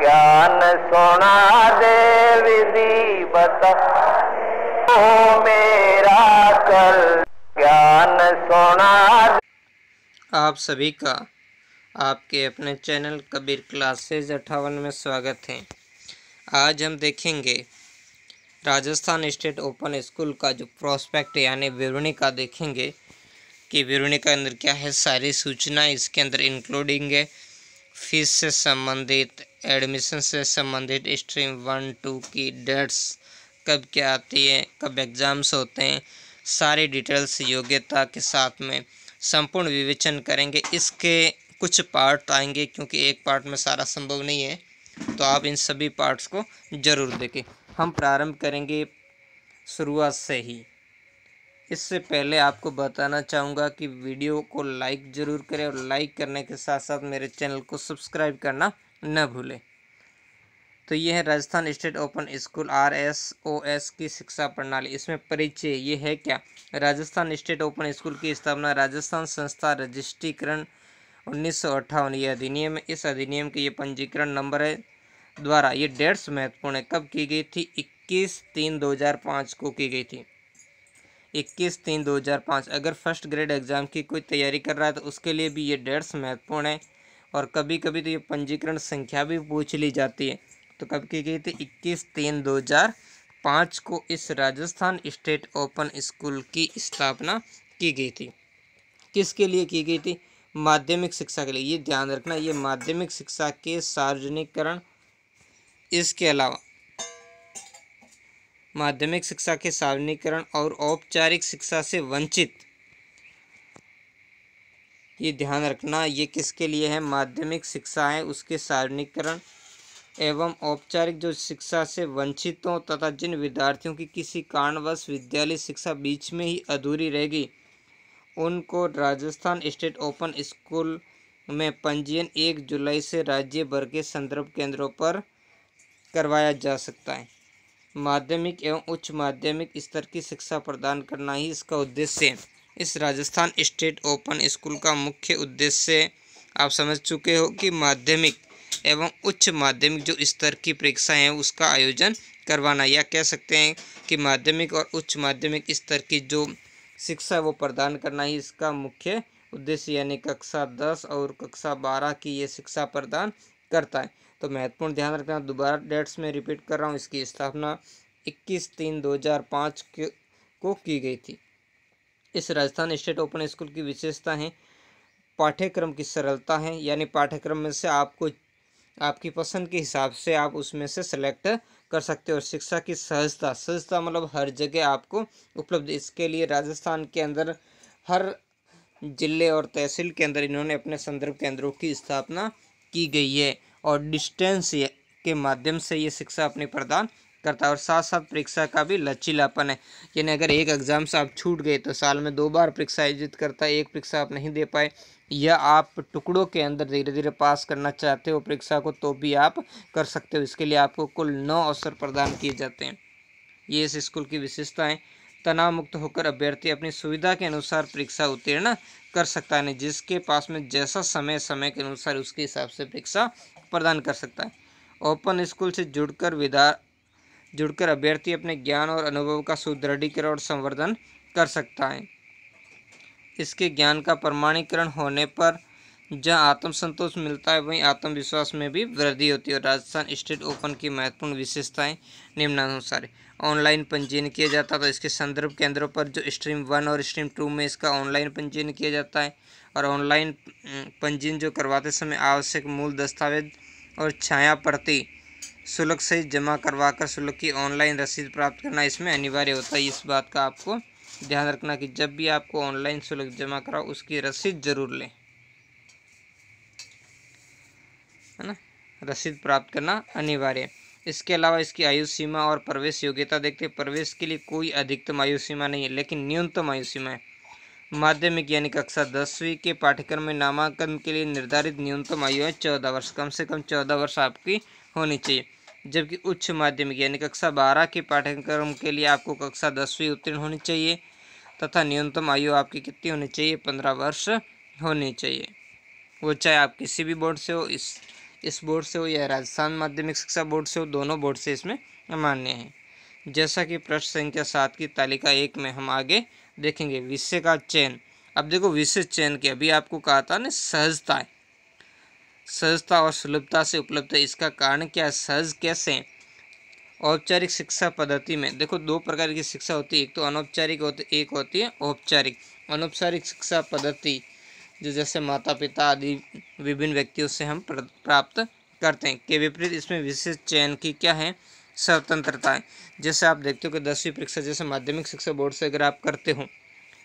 ज्ञान सुना दे विधि बता ओ मेरा कल ज्ञान सुना दे। आप सभी का आपके अपने चैनल कबीर क्लासेज 58 में स्वागत है। आज हम देखेंगे राजस्थान स्टेट ओपन स्कूल का जो प्रोस्पेक्ट यानी विवरणिका देखेंगे कि विवरणिका के अंदर क्या है, सारी सूचना इसके अंदर इंक्लूडिंग है। फीस से संबंधित, एडमिशन से संबंधित, स्ट्रीम 1-2 की डेट्स कब क्या आती है, कब एग्ज़ाम्स होते हैं, सारी डिटेल्स योग्यता के साथ में संपूर्ण विवेचन करेंगे। इसके कुछ पार्ट आएंगे क्योंकि एक पार्ट में सारा संभव नहीं है, तो आप इन सभी पार्ट्स को ज़रूर देखें। हम प्रारंभ करेंगे शुरुआत से ही। इससे पहले आपको बताना चाहूँगा कि वीडियो को लाइक ज़रूर करें और लाइक करने के साथ साथ मेरे चैनल को सब्सक्राइब करना न भूलें। तो ये है Rajasthan state open school RSOS की शिक्षा प्रणाली। इसमें परिचय ये है क्या, राजस्थान स्टेट ओपन स्कूल की स्थापना राजस्थान संस्था रजिस्ट्रीकरण 1958 ये अधिनियम, इस अधिनियम के ये पंजीकरण नंबर है द्वारा ये डेट्स महत्वपूर्ण है। कब की गई थी? 21/3/2005 को की गई थी। 21/3/2005। अगर फर्स्ट ग्रेड एग्ज़ाम की कोई तैयारी कर रहा है तो उसके लिए भी ये डेट्स महत्वपूर्ण है। और कभी कभी तो ये पंजीकरण संख्या भी पूछ ली जाती है। तो कब की गई थी? 21/3/2005 को इस राजस्थान स्टेट ओपन स्कूल की स्थापना की गई थी। किसके लिए की गई थी? माध्यमिक शिक्षा के लिए। ये ध्यान रखना, ये माध्यमिक शिक्षा के सार्वजनिकरण, इसके अलावा माध्यमिक शिक्षा के सार्वजनिकरण और औपचारिक शिक्षा से वंचित, ये ध्यान रखना, ये किसके लिए है? माध्यमिक शिक्षा है उसके सार्वजनिकरण एवं औपचारिक जो शिक्षा से वंचितों तथा जिन विद्यार्थियों की किसी कारणवश विद्यालय शिक्षा बीच में ही अधूरी रह गई, उनको राजस्थान स्टेट ओपन स्कूल में पंजीयन 1 जुलाई से राज्य भर के संदर्भ केंद्रों पर करवाया जा सकता है। माध्यमिक एवं उच्च माध्यमिक स्तर की शिक्षा प्रदान करना ही इसका उद्देश्य है। इस राजस्थान स्टेट ओपन स्कूल का मुख्य उद्देश्य आप समझ चुके हो कि माध्यमिक एवं उच्च माध्यमिक जो स्तर की परीक्षाएं हैं उसका आयोजन करवाना, या कह सकते हैं कि माध्यमिक और उच्च माध्यमिक स्तर की जो शिक्षा वो प्रदान करना ही इसका मुख्य उद्देश्य, यानी कक्षा 10 और कक्षा 12 की ये शिक्षा प्रदान करता है। तो महत्वपूर्ण ध्यान रखना, दोबारा डेट्स में रिपीट कर रहा हूँ, इसकी स्थापना 21/3/2005 को की गई थी। इस राजस्थान स्टेट ओपन स्कूल की विशेषता है पाठ्यक्रम की सरलता है, यानी पाठ्यक्रम में से आपको आपकी पसंद के हिसाब से आप उसमें से सेलेक्ट कर सकते हो। शिक्षा की सहजता, सहजता मतलब हर जगह आपको उपलब्ध। इसके लिए राजस्थान के अंदर हर जिले और तहसील के अंदर इन्होंने अपने संदर्भ केंद्रों की स्थापना की गई है और डिस्टेंस के माध्यम से ये शिक्षा अपनी प्रदान करता है। और साथ साथ परीक्षा का भी लचीलापन है, यानी अगर एक एग्जाम से आप छूट गए तो साल में 2 बार परीक्षा आयोजित करता है। एक परीक्षा आप नहीं दे पाए या आप टुकड़ों के अंदर धीरे धीरे पास करना चाहते हो परीक्षा को, तो भी आप कर सकते हो। इसके लिए आपको कुल 9 अवसर प्रदान किए जाते हैं। ये इस स्कूल की विशेषता है। तनाव मुक्त होकर अभ्यर्थी अपनी सुविधा के अनुसार परीक्षा उत्तीर्ण कर सकता है, जिसके पास में जैसा समय के अनुसार उसके हिसाब से परीक्षा प्रदान कर सकता है। ओपन स्कूल से जुड़कर अभ्यर्थी अपने ज्ञान और अनुभव का सुदृढ़ीकरण और संवर्धन कर सकता है। इसके ज्ञान का प्रमाणीकरण होने पर जहाँ आत्मसंतोष मिलता है वहीं आत्मविश्वास में भी वृद्धि होती है। और राजस्थान स्टेट ओपन की महत्वपूर्ण विशेषताएं निम्नानुसार है। ऑनलाइन पंजीयन किया जाता है, तो इसके संदर्भ केंद्रों पर जो स्ट्रीम 1 और स्ट्रीम 2 में इसका ऑनलाइन पंजीयन किया जाता है। और ऑनलाइन पंजीयन जो करवाते समय आवश्यक मूल दस्तावेज और छाया प्रति शुल्क सहित जमा करवाकर शुल्क की ऑनलाइन रसीद प्राप्त करना इसमें अनिवार्य होता है। इस बात का आपको ध्यान रखना कि जब भी आपको ऑनलाइन शुल्क जमा कराओ उसकी रसीद जरूर लें, है ना, रसीद प्राप्त करना अनिवार्य है। इसके अलावा इसकी आयु सीमा और प्रवेश योग्यता देखते हैं। प्रवेश के लिए कोई अधिकतम आयु सीमा नहीं है, लेकिन न्यूनतम आयु सीमा है। माध्यमिक यानी कक्षा 10वीं के पाठ्यक्रम में नामांकन के लिए निर्धारित न्यूनतम आयु है 14 वर्ष, कम से कम 14 वर्ष आपकी होनी चाहिए। जबकि उच्च माध्यमिक यानी कक्षा 12 के पाठ्यक्रम के लिए आपको कक्षा 10वीं उत्तीर्ण होनी चाहिए तथा न्यूनतम आयु आपकी कितनी होनी चाहिए? 15 वर्ष होनी चाहिए। वो चाहे आप किसी भी बोर्ड से हो, इस बोर्ड से हो या राजस्थान माध्यमिक शिक्षा बोर्ड से हो, दोनों बोर्ड से इसमें मान्य है। जैसा कि प्रश्न संख्या 7 की तालिका 1 में हम आगे देखेंगे, विषय का चयन। अब देखो विषय चयन के अभी आपको कहा था ना, सहजता और सुलभता से उपलब्ध है। इसका कारण क्या है? सहज कैसे? औपचारिक शिक्षा पद्धति में देखो दो प्रकार की शिक्षा होती है, एक तो अनौपचारिक होती, एक होती है औपचारिक। अनौपचारिक शिक्षा पद्धति जो जैसे माता पिता आदि विभिन्न व्यक्तियों से हम प्राप्त करते हैं, के विपरीत इसमें विशेष चयन की क्या है? स्वतंत्रता है। जैसे आप देखते हो कि 10वीं परीक्षा जैसे माध्यमिक शिक्षा बोर्ड से अगर आप करते हो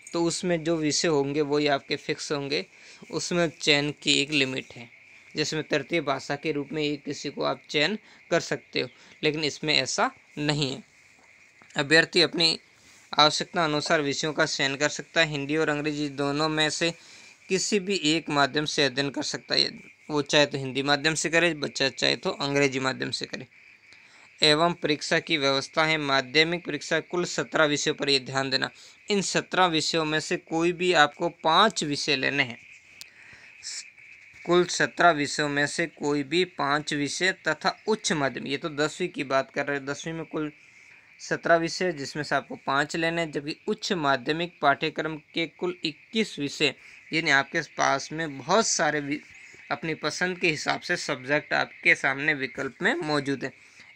तो उसमें जो विषय होंगे वही आपके फिक्स होंगे, उसमें चयन की एक लिमिट है। जैसे में तृतीय भाषा के रूप में ये किसी को आप चयन कर सकते हो, लेकिन इसमें ऐसा नहीं है। अभ्यर्थी अपनी आवश्यकता अनुसार विषयों का चयन कर सकता है। हिंदी और अंग्रेजी दोनों में से किसी भी एक माध्यम से अध्ययन कर सकता है, वो चाहे तो हिंदी माध्यम से करे, बच्चा चाहे तो अंग्रेजी माध्यम से करे। एवं परीक्षा की व्यवस्था है। माध्यमिक परीक्षा कुल 17 विषयों पर ये ध्यान देना, इन 17 विषयों में से कोई भी आपको 5 विषय लेने हैं। कुल 17 विषयों में से कोई भी 5 विषय तथा उच्च माध्यमिक, ये तो 10वीं की बात कर रहे हैं, 10वीं में कुल 17 विषय जिसमें से आपको 5 लेने हैं, जबकि उच्च माध्यमिक पाठ्यक्रम के कुल 21 विषय, यानी आपके पास में बहुत सारे अपनी पसंद के हिसाब से सब्जेक्ट आपके सामने विकल्प में मौजूद हैं।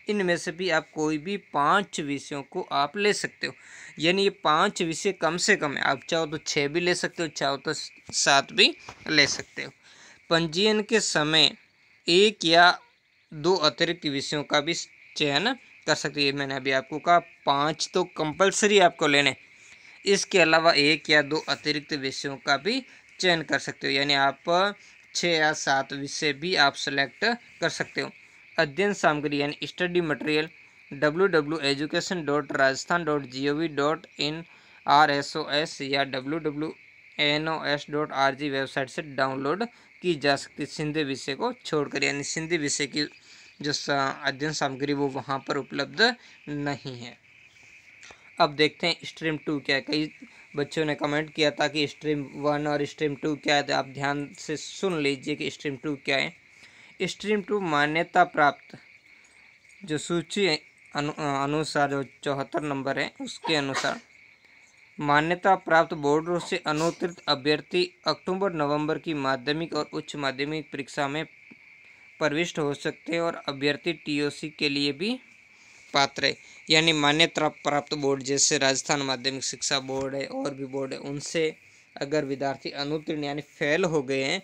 इनमें से भी आप कोई भी 5 विषयों को आप ले सकते हो, यानी ये 5 विषय कम से कम है। आप चाहो तो 6 भी ले सकते हो, चाहो तो 7 भी ले सकते हो। पंजीयन के समय 1 या 2 अतिरिक्त विषयों का भी चयन कर सकते हैं। मैंने अभी आपको कहा 5 तो कंपलसरी आपको लेने, इसके अलावा 1 या 2 अतिरिक्त विषयों का भी चयन कर सकते हो, यानी आप 6 या 7 विषय भी आप सेलेक्ट कर सकते हो। अध्ययन सामग्री यानी स्टडी मटेरियल www.rajasthan.gov.in RSOS या www.nos.rg वेबसाइट से डाउनलोड की जा सकती है, सिंधी विषय को छोड़कर, यानी सिंधी विषय की जो अध्ययन सामग्री वो वहाँ पर उपलब्ध नहीं है। अब देखते हैं स्ट्रीम 2 क्या है। कई बच्चों ने कमेंट किया था कि स्ट्रीम 1 और स्ट्रीम 2 क्या है, तो आप ध्यान से सुन लीजिए कि स्ट्रीम 2 क्या है। स्ट्रीम 2 मान्यता प्राप्त जो सूची अनुसार जो 74 नंबर है उसके अनुसार मान्यता प्राप्त बोर्डों से अनुत्तीर्ण अभ्यर्थी अक्टूबर-नवंबर की माध्यमिक और उच्च माध्यमिक परीक्षा में प्रविष्ट हो सकते हैं और अभ्यर्थी टीओसी के लिए भी पात्र है। यानी मान्यता प्राप्त बोर्ड जैसे राजस्थान माध्यमिक शिक्षा बोर्ड है और भी बोर्ड है, उनसे अगर विद्यार्थी अनुत्तीर्ण यानी फेल हो गए हैं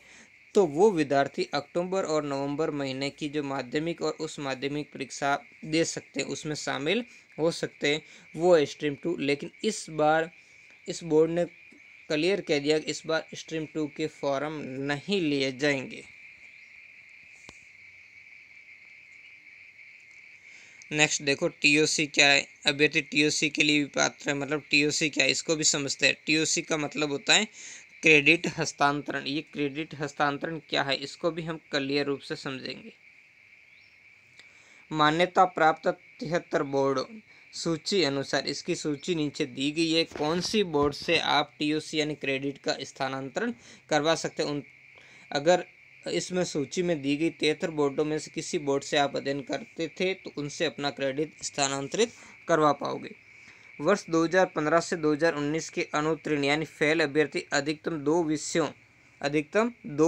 तो वो विद्यार्थी अक्टूबर और नवंबर महीने की जो माध्यमिक और उस माध्यमिक परीक्षा दे सकते हैं, उसमें शामिल हो सकते हैं, वो है स्ट्रीम 2। लेकिन इस बार इस बोर्ड ने क्लियर कह दिया कि इस बार स्ट्रीम 2 के फॉर्म नहीं लिए जाएंगे। नेक्स्ट देखो टीओसी क्या है। अभ्यर्थी टीओसी के लिए भी पात्र है, मतलब टीओसी क्या है इसको भी समझते हैं। टीओसी का मतलब होता है क्रेडिट हस्तांतरण। ये क्रेडिट हस्तांतरण क्या है इसको भी हम क्लियर रूप से समझेंगे। मान्यता प्राप्त 73 बोर्ड सूची अनुसार, इसकी सूची नीचे दी गई है, कौन सी बोर्ड से आप टीओसी यानी क्रेडिट का स्थानांतरण करवा सकते हैं। अगर इसमें सूची में दी गई 73 बोर्डों में से किसी बोर्ड से आप अध्ययन करते थे तो उनसे अपना क्रेडिट स्थानांतरित करवा पाओगे। वर्ष 2015 से 2019 के अनुत्तीर्ण यानी फेल अभ्यर्थी अधिकतम 2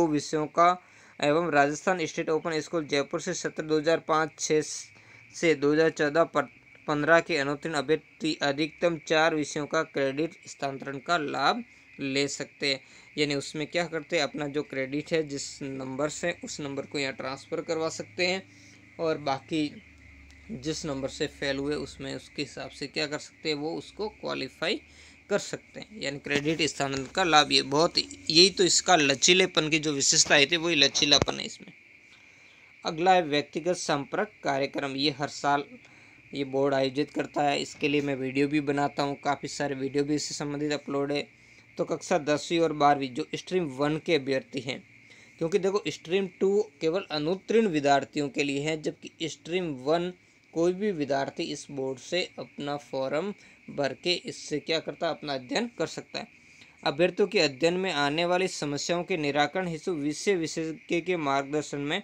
विषयों का एवं Rajasthan state open school Jaipur से सत्र 2005-6 से 2014-15 के अनुत्तीर्ण अभ्यर्थी अधिकतम 4 विषयों का क्रेडिट स्थानांतरण का लाभ ले सकते हैं। यानी उसमें क्या करते हैं, अपना जो क्रेडिट है जिस नंबर से उस नंबर को यहाँ ट्रांसफ़र करवा सकते हैं और बाकी जिस नंबर से फेल हुए उसमें उसके हिसाब से क्या कर सकते हैं, वो उसको क्वालिफाई कर सकते हैं। यानी क्रेडिट स्थानांतरण का लाभ ये बहुत, यही तो इसका लचीलेपन की जो विशेषता आई थी वही लचीलापन है इसमें। अगला है व्यक्तिगत संपर्क कार्यक्रम। ये हर साल ये बोर्ड आयोजित करता है, इसके लिए मैं वीडियो भी बनाता हूँ, काफ़ी सारे वीडियो भी इससे संबंधित अपलोड है। तो कक्षा 10वीं और 12वीं जो स्ट्रीम 1 के अभ्यर्थी हैं, क्योंकि देखो स्ट्रीम 2 केवल अनुत्तीर्ण विद्यार्थियों के लिए है, जबकि स्ट्रीम 1 कोई भी विद्यार्थी इस बोर्ड से अपना फॉर्म भर के इससे क्या करता है, अपना अध्ययन कर सकता है। अभ्यर्थियों के अध्ययन में आने वाली समस्याओं के निराकरण हेतु विषय विशेषज्ञ के मार्गदर्शन में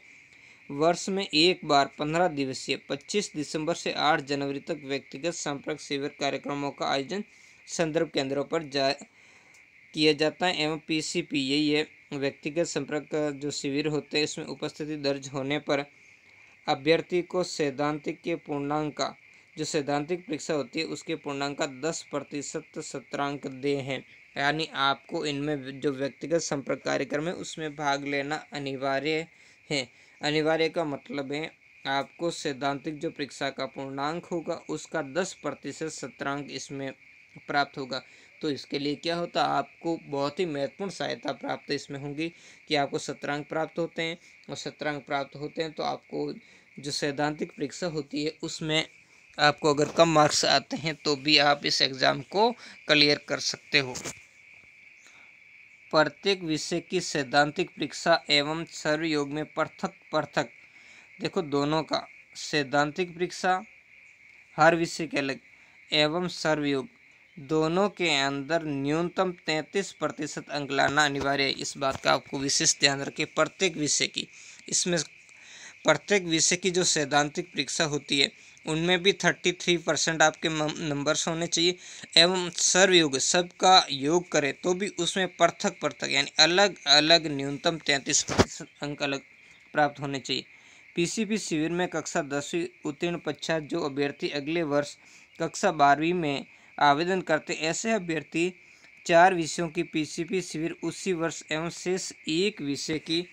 वर्ष में एक बार 15 दिवसीय 25 दिसंबर से 8 जनवरी तक व्यक्तिगत संपर्क शिविर कार्यक्रमों का आयोजन संदर्भ केंद्रों पर किया जाता है। एवं पीसीपी यही है व्यक्तिगत संपर्क का जो शिविर होते हैं, इसमें उपस्थिति दर्ज होने पर अभ्यर्थी को सैद्धांतिक के पूर्णांक का जो सैद्धांतिक परीक्षा होती है उसके पूर्णांक का 10% सत्रांक दे हैं। यानी आपको इनमें जो व्यक्तिगत संपर्क कार्यक्रम है उसमें भाग लेना अनिवार्य है। अनिवार्य का मतलब है आपको सैद्धांतिक जो परीक्षा का पूर्णांक होगा उसका 10% सत्रांक इसमें प्राप्त होगा। तो इसके लिए क्या होता है, आपको बहुत ही महत्वपूर्ण सहायता प्राप्त इसमें होगी कि आपको सत्रांक प्राप्त होते हैं, और सत्रांक प्राप्त होते हैं तो आपको जो सैद्धांतिक परीक्षा होती है उसमें आपको अगर कम मार्क्स आते हैं तो भी आप इस एग्ज़ाम को क्लियर कर सकते हो। प्रत्येक विषय की सैद्धांतिक परीक्षा एवं सर्वयोग में पृथक देखो दोनों का सैद्धांतिक परीक्षा हर विषय के अलग एवं सर्वयोग दोनों के अंदर न्यूनतम 33% अंक लाना अनिवार्य है। इस बात का आपको विशेष ध्यान रखें। प्रत्येक विषय की इसमें प्रत्येक विषय की जो सैद्धांतिक परीक्षा होती है उनमें भी 33% आपके नंबर्स होने चाहिए, एवं सर्वयोग सबका योग करें तो भी उसमें पृथक यानी अलग अलग न्यूनतम 33% अंक अलग प्राप्त होने चाहिए। पीसीपी शिविर में कक्षा 10वीं उत्तीर्ण पश्चात जो अभ्यर्थी अगले वर्ष कक्षा 12वीं में आवेदन करते ऐसे अभ्यर्थी 4 विषयों की पीसीपी शिविर उसी वर्ष एवं शेष एक विषय की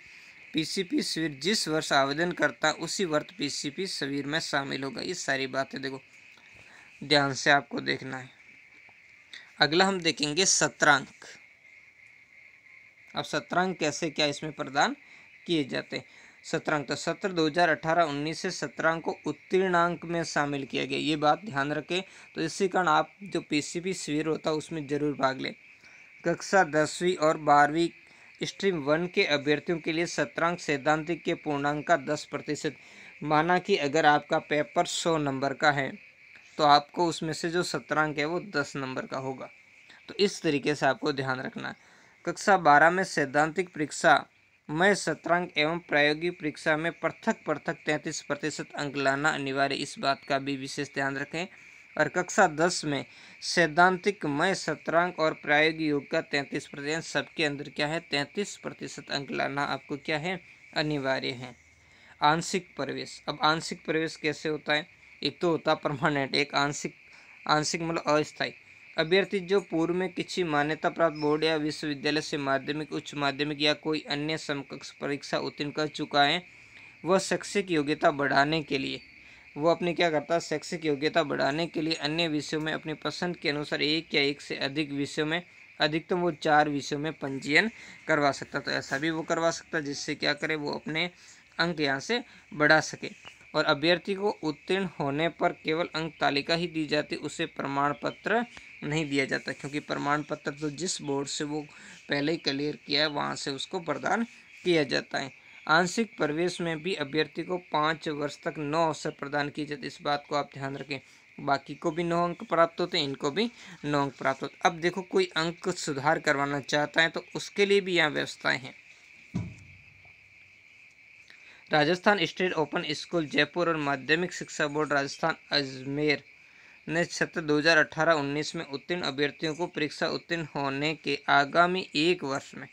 पीसीपी शिविर जिस वर्ष आवेदन करता उसी वर्ष पीसीपी शिविर में शामिल होगा। ये सारी बातें देखो ध्यान से आपको देखना है। अगला हम देखेंगे सत्रांक। अब सत्रांक कैसे क्या इसमें प्रदान किए जाते हैं। सत्रांक तो सत्र 2018-19 से सत्रांक को उत्तीर्णांक में शामिल किया गया, ये बात ध्यान रखें। तो इसी कारण आप जो पीसीपी शिविर होता है उसमें जरूर भाग लें। कक्षा 10वीं और 12वीं स्ट्रीम 1 के अभ्यर्थियों के लिए सत्रांक सैद्धांतिक के पूर्णांक का 10%। माना कि अगर आपका पेपर 100 नंबर का है तो आपको उसमें से जो सत्रांक है वो 10 नंबर का होगा। तो इस तरीके से आपको ध्यान रखना है। कक्षा 12 में सैद्धांतिक परीक्षा में सत्रांक एवं प्रायोगिक परीक्षा में पृथक 33% अंक लाना अनिवार्य, इस बात का भी विशेष ध्यान रखें। और कक्षा 10 में सैद्धांतिक में सत्रांक और प्रायोगिक योग का 33%, सबके अंदर क्या है 33% अंक लाना आपको क्या है अनिवार्य है। आंशिक प्रवेश। अब आंशिक प्रवेश कैसे होता है, एक तो होता परमानेंट, एक आंशिक मतलब अस्थायी। अभ्यर्थी जो पूर्व में किसी मान्यता प्राप्त बोर्ड या विश्वविद्यालय से माध्यमिक, उच्च माध्यमिक या कोई अन्य समकक्ष परीक्षा उत्तीर्ण कर चुका है, वह शैक्षिक योग्यता बढ़ाने के लिए वो अपनी क्या करता है, शैक्षिक योग्यता बढ़ाने के लिए अन्य विषयों में अपनी पसंद के अनुसार एक या एक से अधिक विषयों में अधिकतम वो 4 विषयों में पंजीयन करवा सकता। तो ऐसा भी वो करवा सकता जिससे क्या करे वो अपने अंक यहाँ से बढ़ा सके। और अभ्यर्थी को उत्तीर्ण होने पर केवल अंक तालिका ही दी जाती, उसे प्रमाण पत्र नहीं दिया जाता, क्योंकि प्रमाण पत्र तो जिस बोर्ड से वो पहले ही क्लियर किया है वहाँ से उसको प्रदान किया जाता है। आंशिक प्रवेश में भी अभ्यर्थी को 5 वर्ष तक 9 अवसर प्रदान किए जाते, इस बात को आप ध्यान रखें। बाकी को भी 9 अंक प्राप्त होते हैं, इनको भी 9 अंक प्राप्त होते। अब देखो कोई अंक सुधार करवाना चाहता है तो उसके लिए भी यहाँ व्यवस्थाएं हैं। Rajasthan state open school Jaipur और माध्यमिक शिक्षा बोर्ड राजस्थान अजमेर ने सत्र 2018-19 में उत्तीर्ण अभ्यर्थियों को परीक्षा उत्तीर्ण होने के आगामी 1 वर्ष में,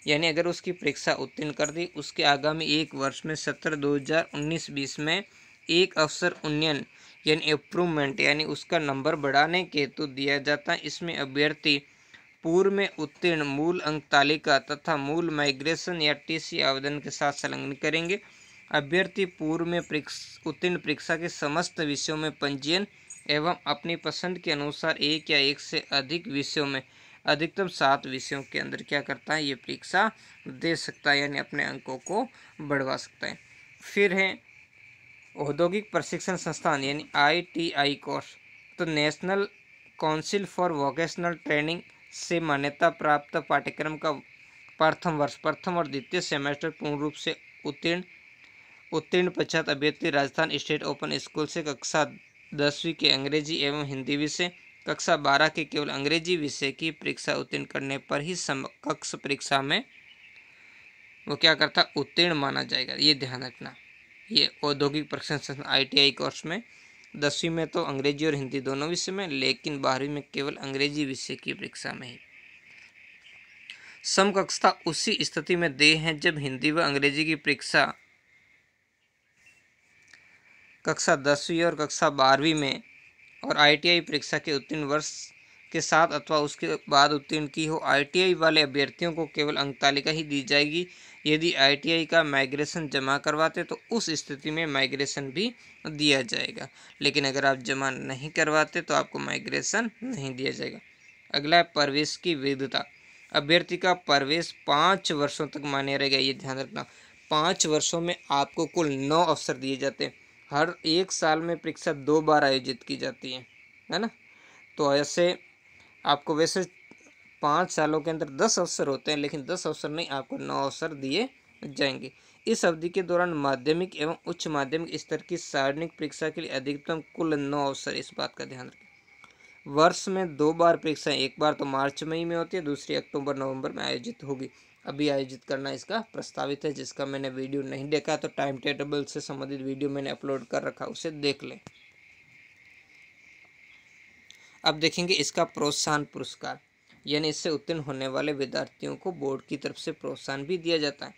यानी अगर उसकी परीक्षा उत्तीर्ण कर दी उसके आगामी 1 वर्ष में सत्र 2019-20 में एक अवसर उन्नयन यानी इम्प्रूवमेंट यानी उसका नंबर बढ़ाने के हेतु दिया जाता है। इसमें अभ्यर्थी पूर्व में उत्तीर्ण मूल अंक तालिका तथा मूल माइग्रेशन या टीसी आवेदन के साथ संलग्न करेंगे। अभ्यर्थी पूर्व में उत्तीर्ण परीक्षा के समस्त विषयों में पंजीयन एवं अपनी पसंद के अनुसार एक या एक से अधिक विषयों में अधिकतम 7 विषयों के अंदर क्या करता है, ये परीक्षा दे सकता है, यानी अपने अंकों को बढ़वा सकता है। फिर है औद्योगिक प्रशिक्षण संस्थान यानी ITI कोर्स। तो national council for vocational training से मान्यता प्राप्त पाठ्यक्रम का प्रथम और द्वितीय सेमेस्टर पूर्ण रूप से उत्तीर्ण पश्चात अभ्यर्थी राजस्थान स्टेट ओपन स्कूल से कक्षा 10वीं के अंग्रेजी एवं हिंदी विषय, कक्षा 12 के केवल अंग्रेजी विषय की परीक्षा उत्तीर्ण करने पर ही समकक्ष परीक्षा में वो क्या करता उत्तीर्ण माना जाएगा, ये ध्यान रखना। ये औद्योगिक प्रशिक्षण ITI कोर्स में 10वीं में तो अंग्रेजी और हिंदी दोनों विषय में, लेकिन 12वीं में केवल अंग्रेजी विषय की परीक्षा में ही। समकक्षता उसी स्थिति में देय है जब हिंदी व अंग्रेजी की परीक्षा कक्षा 10वीं और कक्षा 12वीं में और ITI परीक्षा के उत्तीर्ण वर्ष के साथ अथवा उसके बाद उत्तीर्ण की हो। ITI वाले अभ्यर्थियों को केवल अंक तालिका ही दी जाएगी। यदि ITI का माइग्रेशन जमा करवाते तो उस स्थिति में माइग्रेशन भी दिया जाएगा, लेकिन अगर आप जमा नहीं करवाते तो आपको माइग्रेशन नहीं दिया जाएगा। अगला है प्रवेश की वैधता। अभ्यर्थी का प्रवेश 5 वर्षों तक मान्य रहेगा। ये ध्यान रखना, 5 वर्षों में आपको कुल 9 अवसर दिए जाते हैं। हर 1 साल में परीक्षा 2 बार आयोजित की जाती है ना। तो ऐसे आपको वैसे 5 सालों के अंदर 10 अवसर होते हैं, लेकिन 10 अवसर नहीं, आपको 9 अवसर दिए जाएंगे। इस अवधि के दौरान माध्यमिक एवं उच्च माध्यमिक स्तर की सार्वजनिक परीक्षा के लिए अधिकतम कुल 9 अवसर। इस बात का ध्यान रखें। वर्ष में 2 बार परीक्षा, एक बार तो मार्च मई में होती है, दूसरी अक्टूबर नवंबर में आयोजित होगी। अभी आयोजित करना इसका प्रस्तावित है। जिसका मैंने वीडियो नहीं देखा तो टाइम टेबल से संबंधित वीडियो मैंने अपलोड कर रखा, उसे देख लें। अब देखेंगे इसका प्रोत्साहन पुरस्कार, यानी इससे उत्तीर्ण होने वाले विद्यार्थियों को बोर्ड की तरफ से प्रोत्साहन भी दिया जाता है।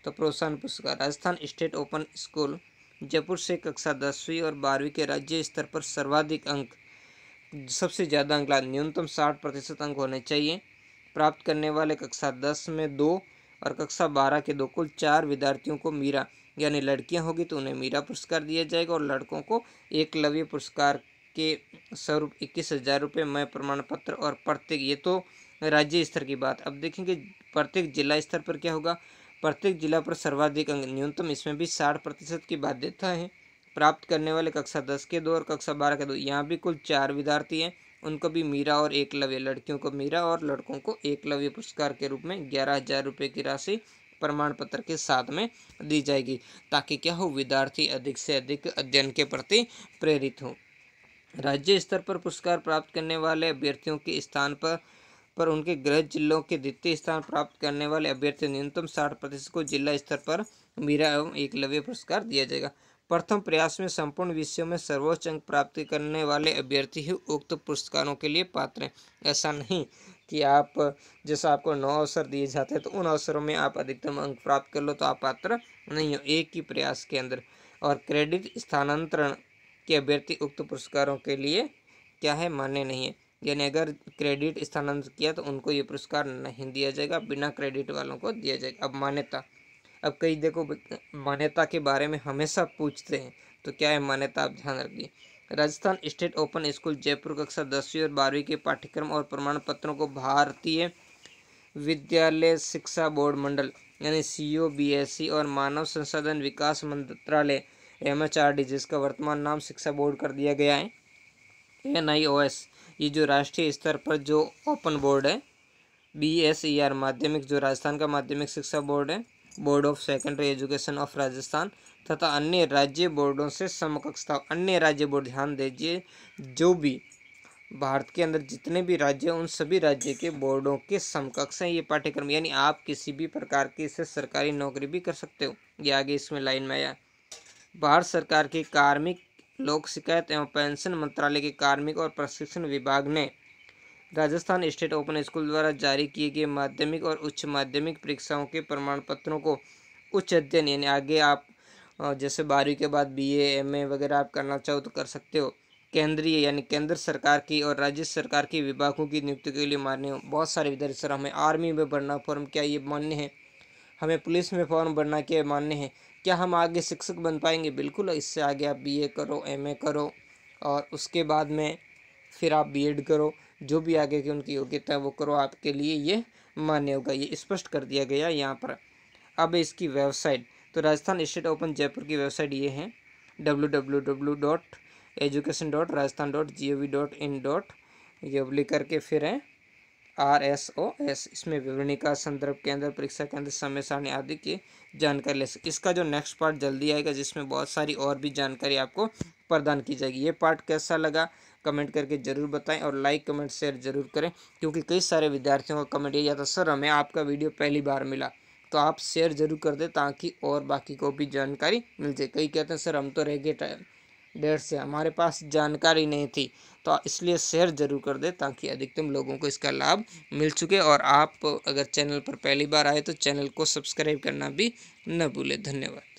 तो प्रोत्साहन पुरस्कार, Rajasthan state open school Jaipur से कक्षा 10वीं और 12वीं के राज्य स्तर पर सर्वाधिक अंक, सबसे ज़्यादा अंक, न्यूनतम 60% अंक होने चाहिए प्राप्त करने वाले कक्षा 10 में 2 और कक्षा 12 के 2 कुल 4 विद्यार्थियों को मीरा, यानी लड़कियां होगी तो उन्हें मीरा पुरस्कार दिया जाएगा, और लड़कों को एकलव्य पुरस्कार के स्वरूप 21,000 रुपये में प्रमाण पत्र और प्रत्येक, ये तो राज्य स्तर की बात। अब देखेंगे प्रत्येक जिला स्तर पर क्या होगा। प्रत्येक जिला पर सर्वाधिक अंक, न्यूनतम इसमें भी 60% की बाध्यता है प्राप्त करने वाले कक्षा 10 के 2 और कक्षा 12 के 2। यहाँ भी कुल 4 विद्यार्थी हैं, उनको भी मीरा और एकलव्य, लड़कियों को मीरा और लड़कों को एकलव्य पुरस्कार के रूप में 11,000 रुपये की राशि प्रमाण पत्र के साथ में दी जाएगी, ताकि क्या हो, विद्यार्थी अधिक से अधिक अध्ययन के प्रति प्रेरित हो। राज्य स्तर पर पुरस्कार प्राप्त करने वाले अभ्यर्थियों के स्थान पर उनके गृह जिलों के द्वितीय स्थान प्राप्त करने वाले अभ्यर्थी न्यूनतम 60% को जिला स्तर पर मीरा एवं एकलव्य पुरस्कार दिया जाएगा। प्रथम प्रयास में संपूर्ण विषयों में सर्वोच्च अंक प्राप्त करने वाले अभ्यर्थी ही उक्त पुरस्कारों के लिए पात्र हैं। ऐसा नहीं कि आप, जैसा आपको 9 अवसर दिए जाते हैं तो उन अवसरों में आप अधिकतम अंक प्राप्त कर लो तो आप पात्र नहीं हो, एक ही प्रयास के अंदर। और क्रेडिट स्थानांतरण के अभ्यर्थी उक्त पुरस्कारों के लिए क्या है, मान्य नहीं है। यानी अगर क्रेडिट स्थानांतरित किया तो उनको ये पुरस्कार नहीं दिया जाएगा, बिना क्रेडिट वालों को दिया जाएगा। अब मान्यता, अब कई देखो मान्यता के बारे में हमेशा पूछते हैं, तो क्या है मान्यता, आप ध्यान रखिए। Rajasthan state open school Jaipur कक्षा 10वीं और 12वीं के पाठ्यक्रम और प्रमाण पत्रों को भारतीय विद्यालय शिक्षा बोर्ड मंडल यानी COBSE और मानव संसाधन विकास मंत्रालय MHRD, जिसका वर्तमान नाम शिक्षा बोर्ड कर दिया गया है, NIOS, ये जो राष्ट्रीय स्तर पर जो ओपन बोर्ड है, BSER माध्यमिक, जो राजस्थान का माध्यमिक शिक्षा बोर्ड है, board of secondary education of Rajasthan, तथा अन्य राज्य बोर्डों से समकक्षता। अन्य राज्य बोर्ड, ध्यान दीजिए, जो भी भारत के अंदर जितने भी राज्य हैं उन सभी राज्य के बोर्डों के समकक्ष हैं ये पाठ्यक्रम। यानी आप किसी भी प्रकार की इससे सरकारी नौकरी भी कर सकते हो। ये आगे इसमें लाइन में आया। भारत सरकार के कार्मिक, लोक शिकायत एवं पेंशन मंत्रालय के कार्मिक और प्रशिक्षण विभाग ने राजस्थान स्टेट ओपन स्कूल द्वारा जारी किए गए माध्यमिक और उच्च माध्यमिक परीक्षाओं के प्रमाण पत्रों को उच्च अध्ययन, यानी आगे आप जैसे 12वीं के बाद BA MA वगैरह आप करना चाहो तो कर सकते हो, केंद्रीय यानी केंद्र सरकार की और राज्य सरकार के विभागों की नियुक्ति के लिए मान्य हो। बहुत सारे विद्यार्थी, सर हमें आर्मी में भरना फॉर्म, क्या ये मान्य है? हमें पुलिस में फॉर्म भरना, क्या मान्य है? क्या हम आगे शिक्षक बन पाएंगे? बिल्कुल। इससे आगे आप BA करो, MA करो और उसके बाद में फिर आप B.Ed करो, जो भी आगे की उनकी योग्यता है वो करो, आपके लिए ये मान्य होगा। ये स्पष्ट कर दिया गया यहाँ पर। अब इसकी वेबसाइट, तो राजस्थान स्टेट ओपन जयपुर की वेबसाइट ये है www.education.rajasthan.gov.in. ये लिख करके फिर है RSOS। इसमें विवरणिका, संदर्भ केंद्र, परीक्षा केंद्र, समय सारणी आदि की जानकारी ले सकते। इसका जो नेक्स्ट पार्ट जल्दी आएगा जिसमें बहुत सारी और भी जानकारी आपको प्रदान की जाएगी। ये पार्ट कैसा लगा कमेंट करके ज़रूर बताएं और लाइक कमेंट शेयर ज़रूर करें, क्योंकि कई सारे विद्यार्थियों का कमेंट ये आता, सर हमें आपका वीडियो पहली बार मिला, तो आप शेयर ज़रूर कर दें ताकि और बाकी को भी जानकारी मिल जाए। कई कहते हैं सर हम तो रह गए डेढ़ से, हमारे पास जानकारी नहीं थी, तो इसलिए शेयर ज़रूर कर दें ताकि अधिकतम लोगों को इसका लाभ मिल चुके। और आप अगर चैनल पर पहली बार आए तो चैनल को सब्सक्राइब करना भी न भूलें। धन्यवाद।